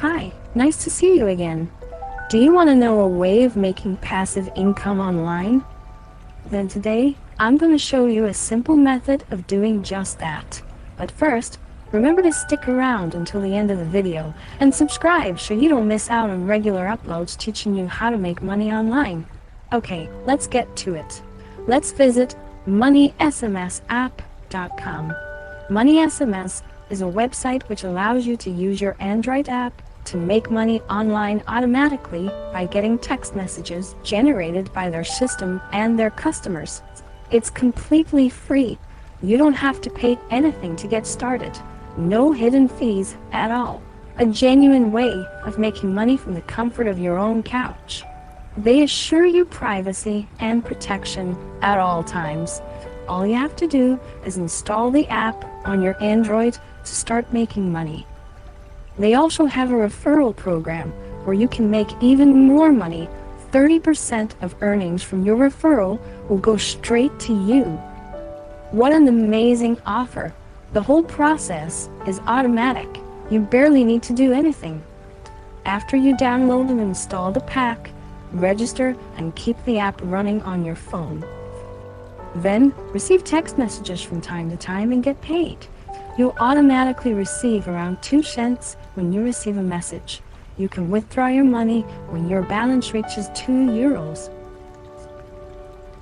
Hi, nice to see you again. Do you want to know a way of making passive income online? Then today, I'm going to show you a simple method of doing just that. But first, remember to stick around until the end of the video and subscribe so you don't miss out on regular uploads teaching you how to make money online. Okay, let's get to it. Let's visit moneysmsapp.com. MoneySMS is a website which allows you to use your Android app to make money online automatically by getting text messages generated by their system and their customers. It's completely free. You don't have to pay anything to get started. No hidden fees at all. A genuine way of making money from the comfort of your own couch. They assure you privacy and protection at all times. All you have to do is install the app on your Android to start making money. They also have a referral program where you can make even more money. 30% of earnings from your referral will go straight to you. What an amazing offer! The whole process is automatic. You barely need to do anything. After you download and install the pack, register and keep the app running on your phone. Then, receive text messages from time to time and get paid. You'll automatically receive around 2 cents when you receive a message. You can withdraw your money when your balance reaches €2.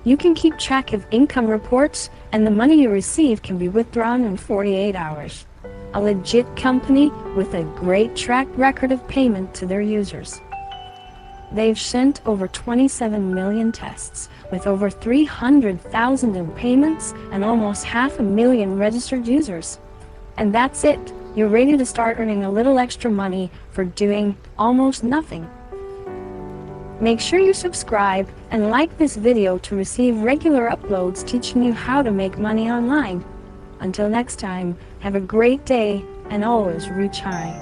You can keep track of income reports, and the money you receive can be withdrawn in 48 hours. A legit company with a great track record of payment to their users. They've sent over 27 million tests, with over 300,000 in payments and almost 500,000 registered users. And that's it. You're ready to start earning a little extra money for doing almost nothing. Make sure you subscribe and like this video to receive regular uploads teaching you how to make money online. Until next time, have a great day and always reach high.